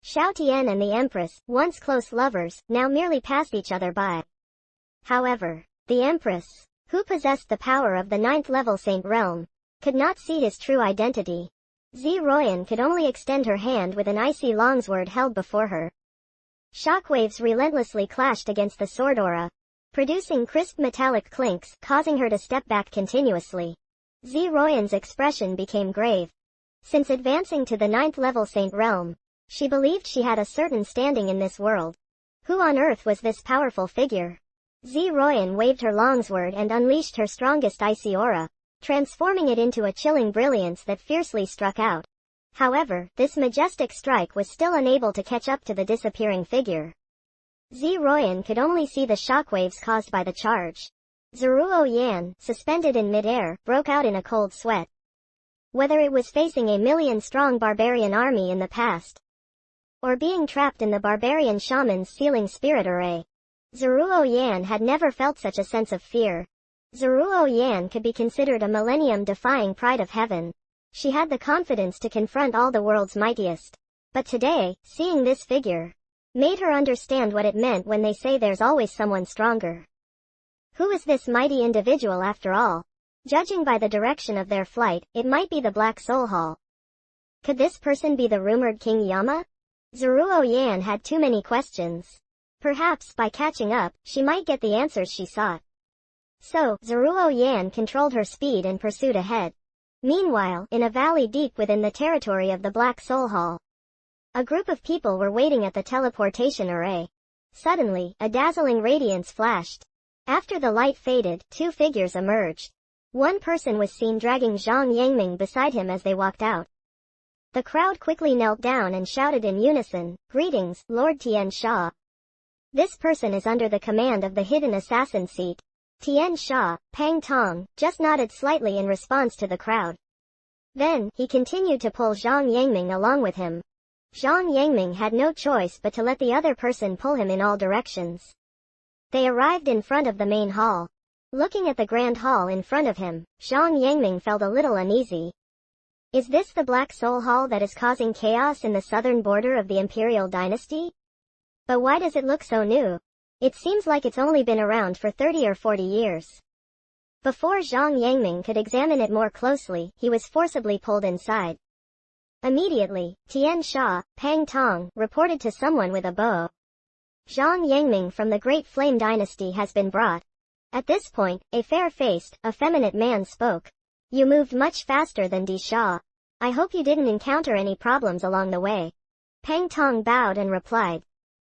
Xiao Tian and the Empress, once close lovers, now merely passed each other by. However, the Empress, who possessed the power of the 9th-level Saint Realm, could not see his true identity. Ziroyan could only extend her hand with an icy longsword held before her. Shockwaves relentlessly clashed against the sword aura, producing crisp metallic clinks, causing her to step back continuously. Ziroyan's expression became grave. Since advancing to the 9th-level Saint Realm, she believed she had a certain standing in this world. Who on earth was this powerful figure? Ziroyan waved her longsword and unleashed her strongest icy aura, transforming it into a chilling brilliance that fiercely struck out. However, this majestic strike was still unable to catch up to the disappearing figure. Ziroyan could only see the shockwaves caused by the charge. Zhuo Yan, suspended in midair, broke out in a cold sweat. Whether it was facing a million-strong barbarian army in the past, or being trapped in the barbarian shaman's sealing spirit array, Zhuo Yan had never felt such a sense of fear. Zhuo Yan could be considered a millennium-defying pride of heaven. She had the confidence to confront all the world's mightiest. But today, seeing this figure, made her understand what it meant when they say there's always someone stronger. Who is this mighty individual after all? Judging by the direction of their flight, it might be the Black Soul Hall. Could this person be the rumored King Yama? Zhuo Yan had too many questions. Perhaps, by catching up, she might get the answers she sought. So, Zhuo Yan controlled her speed and pursued ahead. Meanwhile, in a valley deep within the territory of the Black Soul Hall, a group of people were waiting at the teleportation array. Suddenly, a dazzling radiance flashed. After the light faded, two figures emerged. One person was seen dragging Zhang Yangming beside him as they walked out. The crowd quickly knelt down and shouted in unison, "Greetings, Lord Tian Sha." This person is under the command of the hidden assassin seat. Tian Sha, Pang Tong, just nodded slightly in response to the crowd. Then, he continued to pull Zhang Yangming along with him. Zhang Yangming had no choice but to let the other person pull him in all directions. They arrived in front of the main hall. Looking at the grand hall in front of him, Zhang Yangming felt a little uneasy. Is this the Black Soul Hall that is causing chaos in the southern border of the Imperial Dynasty? But why does it look so new? It seems like it's only been around for 30 or 40 years. Before Zhang Yangming could examine it more closely, he was forcibly pulled inside. Immediately, Tian Sha, Pang Tong, reported to someone with a bow. Zhang Yangming from the Great Flame Dynasty has been brought. At this point, a fair-faced, effeminate man spoke. You moved much faster than Di Sha. I hope you didn't encounter any problems along the way. Pang Tong bowed and replied.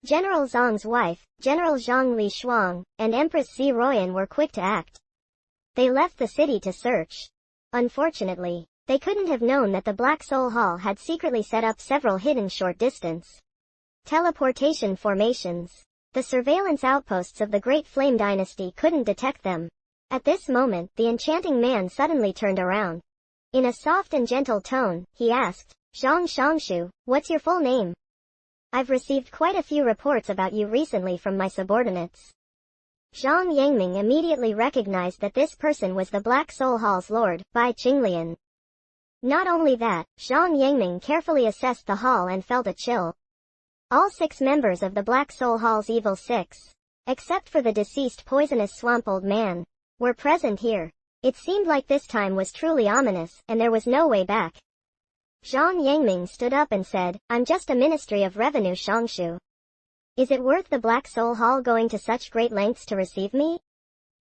General Zhang's wife, General Zhang Li Shuang, and Empress Ziroyan were quick to act. They left the city to search. Unfortunately, they couldn't have known that the Black Soul Hall had secretly set up several hidden short-distance teleportation formations. The surveillance outposts of the Great Flame Dynasty couldn't detect them. At this moment, the enchanting man suddenly turned around. In a soft and gentle tone, he asked, Zhang Shangshu, what's your full name? I've received quite a few reports about you recently from my subordinates. Zhang Yangming immediately recognized that this person was the Black Soul Hall's lord, Bai Qinglian. Not only that, Zhang Yangming carefully assessed the hall and felt a chill. All 6 members of the Black Soul Hall's Evil Six, except for the deceased poisonous swamp old man, were present here. It seemed like this time was truly ominous, and there was no way back. Zhang Yangming stood up and said, I'm just a Ministry of Revenue Shangshu. Is it worth the Black Soul Hall going to such great lengths to receive me?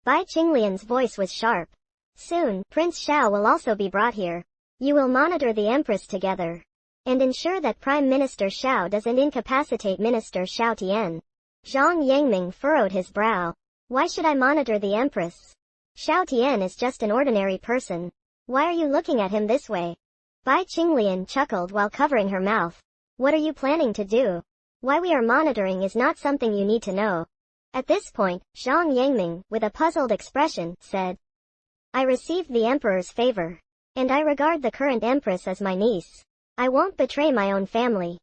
Bai Qinglian's voice was sharp. Soon, Prince Xiao will also be brought here. You will monitor the Empress together, and ensure that Prime Minister Xiao doesn't incapacitate Minister Xiao Tian. Zhang Yangming furrowed his brow. Why should I monitor the Empress? Xiao Tian is just an ordinary person. Why are you looking at him this way? Bai Qinglian chuckled while covering her mouth. What are you planning to do? Why we are monitoring is not something you need to know. At this point, Zhang Yangming, with a puzzled expression, said, I received the Emperor's favor, and I regard the current Empress as my niece. I won't betray my own family.